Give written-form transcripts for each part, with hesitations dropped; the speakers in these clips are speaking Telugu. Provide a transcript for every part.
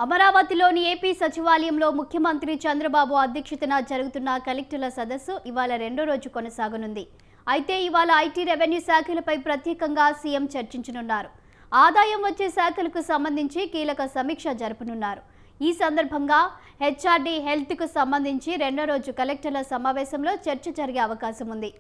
అమరావతిలోని ఏపీ సచివాలయంలో ముఖ్యమంత్రి చంద్రబాబు అధ్యక్షతన జరుగుతున్న కలెక్టర్ల సదస్సు ఇవాళ రెండో రోజు కొనసాగనుంది. అయితే ఇవాళ ఐటీ రెవెన్యూ శాఖలపై ప్రత్యేకంగా సీఎం చర్చించనున్నారు. ఆదాయం వచ్చే శాఖలకు సంబంధించి కీలక సమీక్ష జరపనున్నారు. ఈ సందర్భంగా హెచ్ఆర్డీ హెల్త్కు సంబంధించి రెండో రోజు కలెక్టర్ల సమావేశంలో చర్చ జరిగే అవకాశం ఉంది.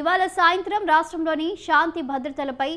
ఇవాళ సాయంత్రం రాష్ట్రంలోని శాంతి భద్రతలపై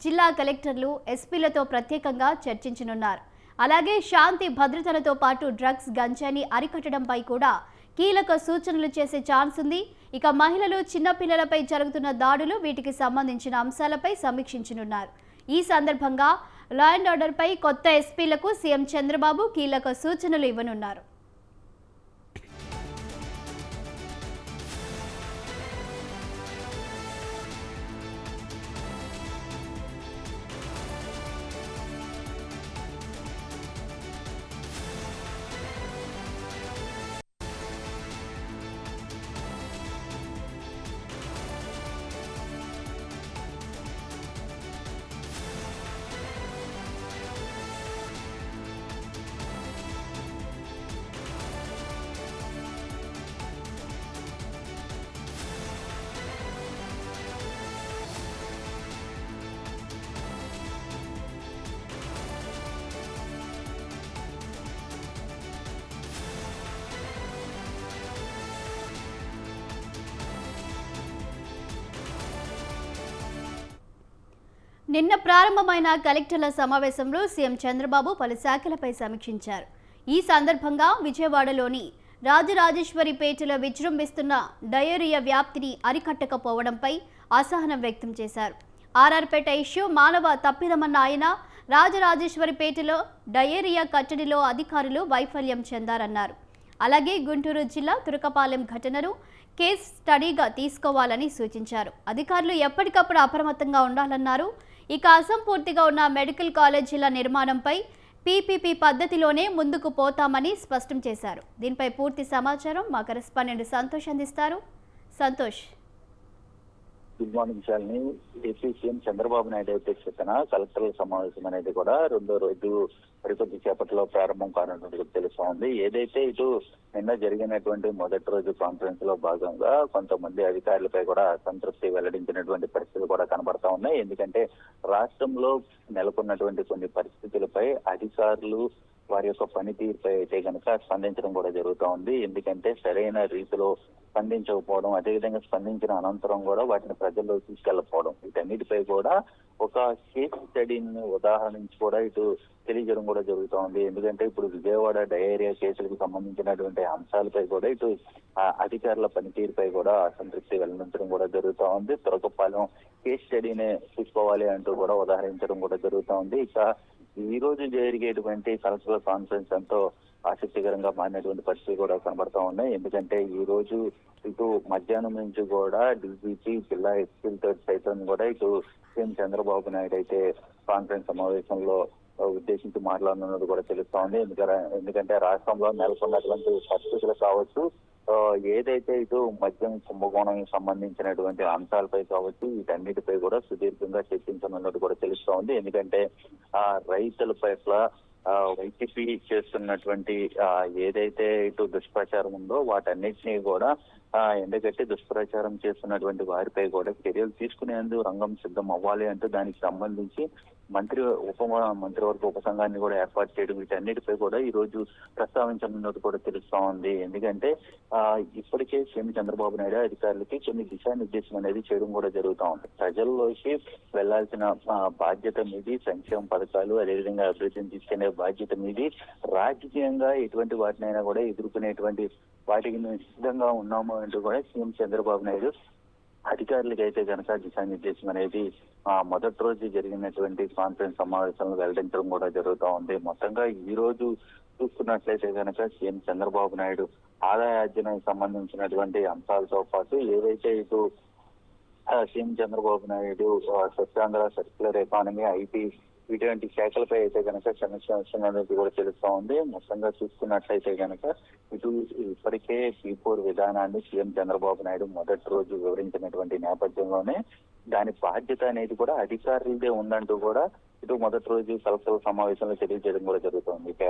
జిల్లా కలెక్టర్లు ఎస్పీలతో ప్రత్యేకంగా చర్చించనున్నారు. అలాగే శాంతి భద్రతలతో పాటు డ్రగ్స్ గంజాయిని అరికట్టడంపై కూడా కీలక సూచనలు చేసే ఛాన్స్ ఉంది. ఇక మహిళలు చిన్నపిల్లలపై జరుగుతున్న దాడులు వీటికి సంబంధించిన అంశాలపై సమీక్షించనున్నారు. ఈ సందర్భంగా లా అండ్ ఆర్డర్పై కొత్త ఎస్పీలకు సీఎం చంద్రబాబు కీలక సూచనలు ఇవ్వనున్నారు. నిన్న ప్రారంభమైన కలెక్టర్ల సమావేశంలో సీఎం చంద్రబాబు పలు శాఖలపై సమీక్షించారు. ఈ సందర్భంగా విజయవాడలోని రాజరాజేశ్వరిపేటలో విజృంభిస్తున్న డయేరియా వ్యాప్తిని అరికట్టకపోవడంపై అసహనం వ్యక్తం చేశారు. ఆర్ఆర్పేట ఇష్యూ మానవ తప్పిదమన్న ఆయన రాజరాజేశ్వరిపేటలో డయేరియా కట్టడిలో అధికారులు వైఫల్యం చెందారన్నారు. అలాగే గుంటూరు జిల్లా తురకపాలెం ఘటనను కేస్ స్టడీగా తీసుకోవాలని సూచించారు. అధికారులు ఎప్పటికప్పుడు అప్రమత్తంగా ఉండాలన్నారు. ఇక అసంపూర్తిగా ఉన్న మెడికల్ కాలేజీల నిర్మాణంపై పీపీపీ పద్ధతిలోనే ముందుకు పోతామని స్పష్టం చేశారు. దీనిపై పూర్తి సమాచారం మా కరెస్పాండెంట్ సంతోష్ అందిస్తారు. Santosh. Good morning Shalini. AP CM Chandrababu Naidu అధ్యక్షతన కలెక్టర్ల సమావేశం అనేది కూడా రెండో రోజు మరికొద్ది సేపట్లో ప్రారంభం కానున్నట్టు తెలుస్తా ఉంది. ఏదైతే ఇటు నిన్న జరిగినటువంటి మొదటి రోజు కాన్ఫరెన్స్ లో భాగంగా కొంతమంది అధికారులపై కూడా అసంతృప్తి వెల్లడించినటువంటి పరిస్థితులు కూడా కనబడతా ఉన్నాయి. ఎందుకంటే రాష్ట్రంలో నెలకొన్నటువంటి కొన్ని పరిస్థితులపై అధికారులు వారి యొక్క పనితీరుపై అయితే కనుక స్పందించడం కూడా జరుగుతూ ఉంది. ఎందుకంటే సరైన రీతిలో స్పందించకపోవడం, అదేవిధంగా స్పందించిన అనంతరం కూడా వాటిని ప్రజల్లో తీసుకెళ్లకపోవడం, వీటన్నిటిపై కూడా ఒక కేస్ స్టడీని ఉదాహరించి కూడా ఇటు తెలియజేయడం కూడా జరుగుతూ ఉంది. ఎందుకంటే ఇప్పుడు విజయవాడ డయేరియా కేసులకు సంబంధించినటువంటి అంశాలపై కూడా ఇటు అధికారుల పనితీరుపై కూడా అసంతృప్తి వెల్లడించడం కూడా జరుగుతూ ఉంది. తురకపాలెం కేస్ స్టడీనే తీసుకోవాలి అంటూ కూడా ఉదాహరించడం కూడా జరుగుతూ ఉంది. ఇక ఈ రోజు జరిగేటువంటి కలెక్టర్ల కాన్ఫరెన్స్ ఎంతో ఆసక్తికరంగా మారినటువంటి పరిస్థితులు కూడా కనబడతా ఉన్నాయి. ఎందుకంటే ఈ రోజు ఇటు మధ్యాహ్నం నుంచి కూడా డీజీపీ జిల్లా ఎస్పీలతో సైతం కూడా ఇటు సీఎం చంద్రబాబు నాయుడు అయితే కాన్ఫరెన్స్ సమావేశంలో ఉద్దేశించి మాట్లాడనున్నది కూడా తెలుస్తా ఉంది. ఎందుకంటే రాష్ట్రంలో నెలకొన్నటువంటి పరిస్థితులు కావచ్చు, ఏదైతే ఇటు మద్యం కుంభకోణం సంబంధించినటువంటి అంశాలపై కావచ్చు, వీటన్నిటిపై కూడా సుదీర్ఘంగా చర్చించనున్నట్టు కూడా తెలుస్తా ఉంది. ఎందుకంటే రైతుల పట్ల వైసీపీ చేస్తున్నటువంటి ఏదైతే ఇటు దుష్ప్రచారం ఉందో వాటన్నిటినీ కూడా ఎండగట్టి దుష్ప్రచారం చేస్తున్నటువంటి వారిపై కూడా చర్యలు తీసుకునేందుకు రంగం సిద్ధం అవ్వాలి అంటూ దానికి సంబంధించి మంత్రివర్గ ఉపసంఘాన్ని కూడా ఏర్పాటు చేయడం, వీటన్నిటిపై కూడా ఈ రోజు ప్రస్తావించనున్నట్టు కూడా తెలుస్తా ఉంది. ఎందుకంటే ఇప్పటికే సీఎం చంద్రబాబు నాయుడు అధికారులకి కొన్ని దిశానిర్దేశం అనేది చేయడం కూడా జరుగుతూ ఉంది. ప్రజల్లోకి వెళ్లాల్సిన బాధ్యత మీది, సంక్షేమ పథకాలు అదేవిధంగా అభివృద్ధిని తీసుకునే బాధ్యత మీది, రాజకీయంగా ఎటువంటి వాటినైనా కూడా ఎదుర్కొనేటువంటి వాటికి మేము సిద్ధంగా ఉన్నాము అంటూ కూడా సీఎం చంద్రబాబు నాయుడు అధికారులకి అయితే కనుక దిశానిర్దేశం అనేది మొదటి రోజు జరిగినటువంటి కాన్ఫరెన్స్ సమావేశంలో వెల్లడించడం కూడా జరుగుతూ ఉంది. మొత్తంగా ఈ రోజు చూసుకున్నట్లయితే కనుక సీఎం చంద్రబాబు నాయుడు ఆదాయార్జనకు సంబంధించినటువంటి అంశాలతో పాటు ఏదైతే ఇటు CM Chandrababu Naidu Swachh Andhra circular economy, IT ఇటువంటి శాఖలపై అయితే కనుక సమీక్ష వస్తున్నది కూడా తెలుస్తా ఉంది. మొత్తంగా చూసుకున్నట్లయితే కనుక ఇటు ఇప్పటికే P4 విధానాన్ని సీఎం చంద్రబాబు నాయుడు మొదటి రోజు వివరించినటువంటి నేపథ్యంలోనే దాని బాధ్యత అనేది కూడా అధికారులదే ఉందంటూ కూడా ఇటు మొదటి రోజు కలెక్టర్ సమావేశంలో తెలియజేయడం కూడా జరుగుతుంది. ఇక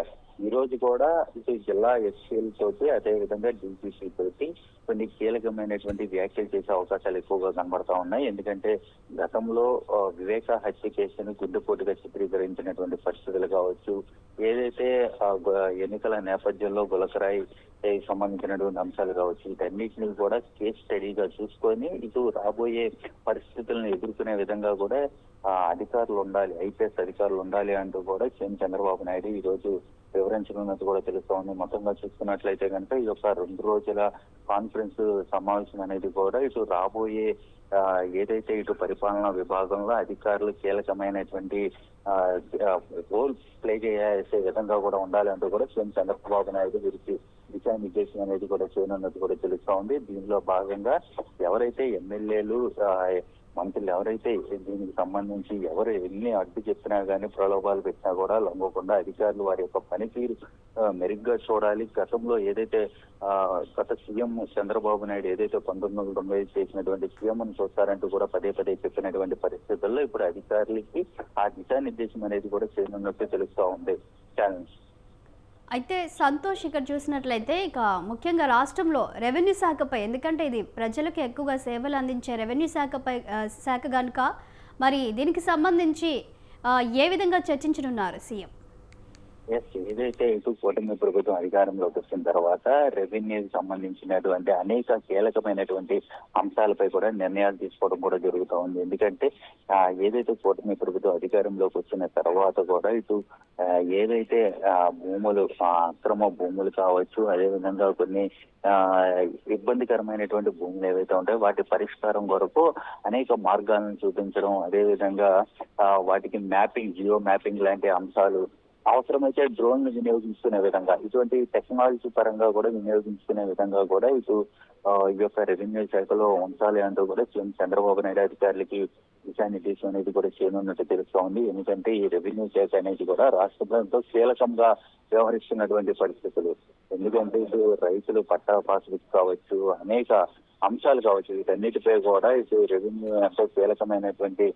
ఈ రోజు కూడా ఇటు జిల్లా ఎస్పీల తోటి అదే విధంగా డీజీపీ తోటి కొన్ని కీలకమైనటువంటి వ్యాఖ్యలు చేసే అవకాశాలు ఎక్కువగా కనబడతా ఉన్నాయి. ఎందుకంటే గతంలో వివేక హత్య కేసును గుండెపోటుగా చిత్రీకరించినటువంటి పరిస్థితులు కావచ్చు, ఏదైతే ఎన్నికల నేపథ్యంలో గులకరాయి సంబంధించినటువంటి అంశాలు కావచ్చు, వీటన్నిటిని కూడా కేస్ స్టడీగా చూసుకొని ఇటు రాబోయే పరిస్థితులను ఎదుర్కొనే విధంగా కూడా అధికారులు ఉండాలి, ఐపీఎస్ అధికారులు ఉండాలి అంటూ కూడా సీఎం చంద్రబాబు నాయుడు ఈ రోజు వివరించనున్నట్టు కూడా తెలుస్తోంది. మొత్తంగా చూసుకున్నట్లయితే కనుక ఈ యొక్క 2 రోజుల కాన్ఫరెన్స్ సమావేశం అనేది కూడా ఇటు రాబోయే ఏదైతే ఇటు పరిపాలనా విభాగంలో అధికారులు కీలకమైనటువంటి రోల్ ప్లే చేసే విధంగా కూడా ఉండాలి అంటూ కూడా సీఎం చంద్రబాబు నాయుడు వీరికి దిశానిర్దేశం అనేది కూడా చేయనున్నట్టు కూడా తెలుస్తా ఉంది. దీనిలో భాగంగా ఎవరైతే ఎమ్మెల్యేలు మంత్రులు ఎవరైతే దీనికి సంబంధించి ఎవరు ఎన్ని అడ్డు చెప్పినా కానీ ప్రలోభాలు పెట్టినా కూడా లొంగకుండా అధికారులు వారి యొక్క పనితీరు మెరుగ్గా చూడాలి. గతంలో ఏదైతే గత సీఎం చంద్రబాబు నాయుడు ఏదైతే 1995 చేసినటువంటి సీఎంను చూస్తారంటూ కూడా పదే చెప్పినటువంటి పరిస్థితుల్లో ఇప్పుడు అధికారులకి ఆ దిశానిర్దేశం అనేది కూడా చేయనున్నట్టు తెలుస్తా ఉంది. ఛాలెంజ్ అయితే సంతోష్, ఇక్కడ చూసినట్లయితే ఇక ముఖ్యంగా రాష్ట్రంలో రెవెన్యూ శాఖపై, ఎందుకంటే ఇది ప్రజలకు ఎక్కువగా సేవలు అందించే రెవెన్యూ శాఖ కనుక మరి దీనికి సంబంధించి ఏ విధంగా చర్చించనున్నారు సీఎం? ఏదైతే ఇటు కూటమి ప్రభుత్వం అధికారంలోకి వచ్చిన తర్వాత రెవెన్యూకి సంబంధించినటువంటి అనేక కీలకమైనటువంటి అంశాలపై కూడా నిర్ణయాలు తీసుకోవడం కూడా జరుగుతూ ఉంది. ఎందుకంటే ఏదైతే కూటమి ప్రభుత్వం అధికారంలోకి వచ్చిన తర్వాత కూడా ఇటు ఏదైతే భూములు అక్రమ భూములు కావచ్చు, అదేవిధంగా కొన్ని ఇబ్బందికరమైనటువంటి భూములు ఏవైతే ఉంటాయో వాటి పరిష్కారం కొరకు అనేక మార్గాలను చూపించడం, అదేవిధంగా వాటికి మ్యాపింగ్, జియో మ్యాపింగ్ లాంటి అంశాలు, అవసరమైతే డ్రోన్ వినియోగించుకునే విధంగా ఇటువంటి టెక్నాలజీ పరంగా కూడా వినియోగించుకునే విధంగా కూడా ఇటు ఈ యొక్క రెవెన్యూ శాఖలో ఉంచాలి అంటూ కూడా సీఎం చంద్రబాబు నాయుడు అధికారులకి దిశానిర్దేశం అనేది కూడా చేయనున్నట్టు తెలుస్తా ఉంది. ఎందుకంటే ఈ రెవెన్యూ శాఖ అనేది కూడా రాష్ట్రంలో కీలకంగా వ్యవహరిస్తున్నటువంటి పరిస్థితులు. ఎందుకంటే ఇటు రైతులు పట్టా పాస్బుక్ కావచ్చు, అనేక అంశాలు కావచ్చు, వీటన్నిటిపై కూడా ఇటు రెవెన్యూ ఎంతో కీలకమైనటువంటి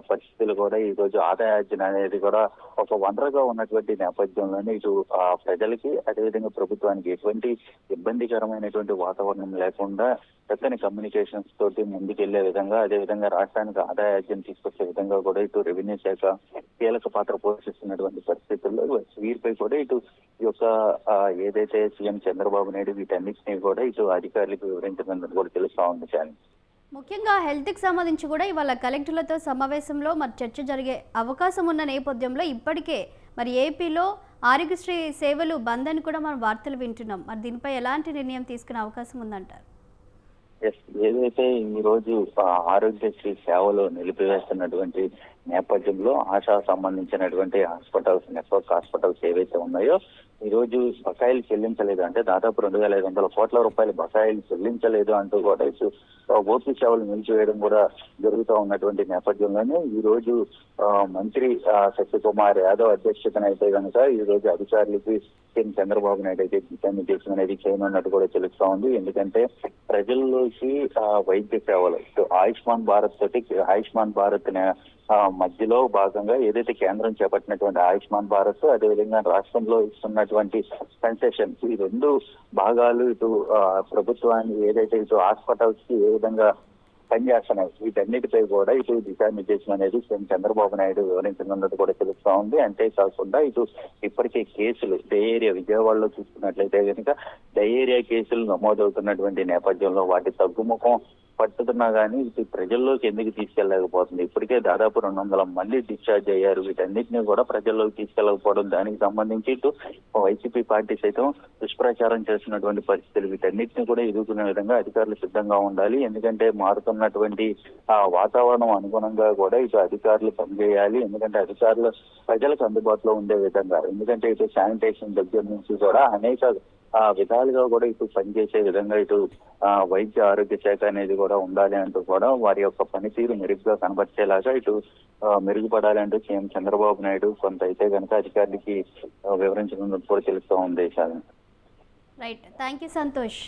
పరిస్థితులు కూడా ఈ రోజు ఆదాయార్జన అనేది కూడా ఒక వనరుగా ఉన్నటువంటి నేపథ్యంలోనే ఇటు ప్రజలకి అదేవిధంగా ప్రభుత్వానికి ఎటువంటి ఇబ్బందికరమైనటువంటి వాతావరణం లేకుండా చక్కని కమ్యూనికేషన్స్ తోటి ముందుకెళ్లే విధంగా, అదేవిధంగా రాష్ట్రానికి ఆదాయార్జన తీసుకొచ్చే విధంగా కూడా ఇటు రెవెన్యూ శాఖ కీలక పాత్ర పోషిస్తున్నటువంటి పరిస్థితుల్లో వీరిపై కూడా ఇటు ఈ యొక్క ఏదైతే సీఎం చంద్రబాబు నాయుడు వీటన్నిటినీ కూడా ఇటు అధికారులకు వివరించినందుకు కూడా తెలుస్తా ఉంది. ముఖ్యంగా హెల్త్కి సంబంధించి కూడా ఇవాళ కలెక్టర్లతో సమావేశంలో మరి చర్చ జరిగే అవకాశం ఉన్న నేపథ్యంలో ఇప్పటికే మరి ఏపీలో ఆరోగ్యశ్రీ సేవలు బంద్ అని కూడా మనం వార్తలు వింటున్నాం. మరి దీనిపై ఎలాంటి నిర్ణయం తీసుకునే అవకాశం ఉందంటారు? ఏదైతే ఈ రోజు ఆరోగ్యశ్రీ సేవలు నిలిపివేస్తున్నటువంటి నేపథ్యంలో ఆశా సంబంధించినటువంటి హాస్పిటల్స్, నెట్వర్క్ హాస్పిటల్స్ ఏవైతే ఉన్నాయో ఈ రోజు బకాయిలు చెల్లించలేదు, అంటే దాదాపు 2,500 కోట్ల రూపాయలు బకాయిలు చెల్లించలేదు అంటూ కూడా ఓపీ సేవలు నిలిచివేయడం కూడా జరుగుతూ ఉన్నటువంటి నేపథ్యంలోనే ఈ రోజు మంత్రి సత్యకుమార్ యాదవ్ అధ్యక్షతన అయితే కనుక ఈ రోజు అధికారులకి సీఎం చంద్రబాబు నాయుడు అయితే దిశానిర్దేశం అనేది చేయనున్నట్టు కూడా తెలుస్తా ఉంది. ఎందుకంటే ప్రజల్లోకి వైద్య సేవలు ఆయుష్మాన్ భారత్ తోటి, ఆయుష్మాన్ భారత్ మధ్యలో భాగంగా ఏదైతే కేంద్రం చేపట్టినటువంటి ఆయుష్మాన్ భారత్, అదేవిధంగా రాష్ట్రంలో ఇస్తున్నటువంటి కన్సెషన్స్, ఈ 2 భాగాలు ఇటు ప్రభుత్వాన్ని ఏదైతే ఇటు హాస్పిటల్స్ కి ఏ విధంగా పనిచేస్తున్నాయి వీటన్నిటిపై కూడా ఇటు దిశానిర్దేశం అనేది సీఎం చంద్రబాబు నాయుడు వివరించనున్నట్టు కూడా తెలుస్తా ఉంది. అంతేకాకుండా ఇటు ఇప్పటికే కేసులు డయేరియా విజయవాడలో చూసుకున్నట్లయితే కనుక డయేరియా కేసులు నమోదవుతున్నటువంటి నేపథ్యంలో వాటి తగ్గుముఖం పట్టుతున్నా కానీ ఇది ప్రజల్లోకి ఎందుకు తీసుకెళ్లకపోతుంది? ఇప్పటికే దాదాపు 200 మంది డిశ్చార్జ్ అయ్యారు. వీటన్నిటిని కూడా ప్రజల్లోకి తీసుకెళ్లకపోవడం, దానికి సంబంధించి ఇటు వైసీపీ పార్టీ సైతం దుష్ప్రచారం చేస్తున్నటువంటి పరిస్థితులు, వీటన్నిటిని కూడా ఎదుర్కొనే విధంగా అధికారులు సిద్ధంగా ఉండాలి. ఎందుకంటే మారుతున్నటువంటి వాతావరణం అనుగుణంగా కూడా ఇటు అధికారులు పనిచేయాలి. ఎందుకంటే అధికారులు ప్రజలకు అందుబాటులో ఉండే విధంగా, ఎందుకంటే ఇటు శానిటేషన్ దగ్గర నుంచి కూడా అనేక విధాలుగా కూడా ఇటు పనిచేసే విధంగా ఇటు వైద్య ఆరోగ్య శాఖ అనేది కూడా ఉండాలి అంటూ కూడా వారి యొక్క పనితీరు మెరుగ్గా కనబర్చేలాగా ఇటు మెరుగుపడాలి అంటూ సీఎం చంద్రబాబు నాయుడు కొంత అయితే కనుక అధికారులకి వివరించడం కూడా తెలుస్తూ ఉంది. Right, thank you Santosh.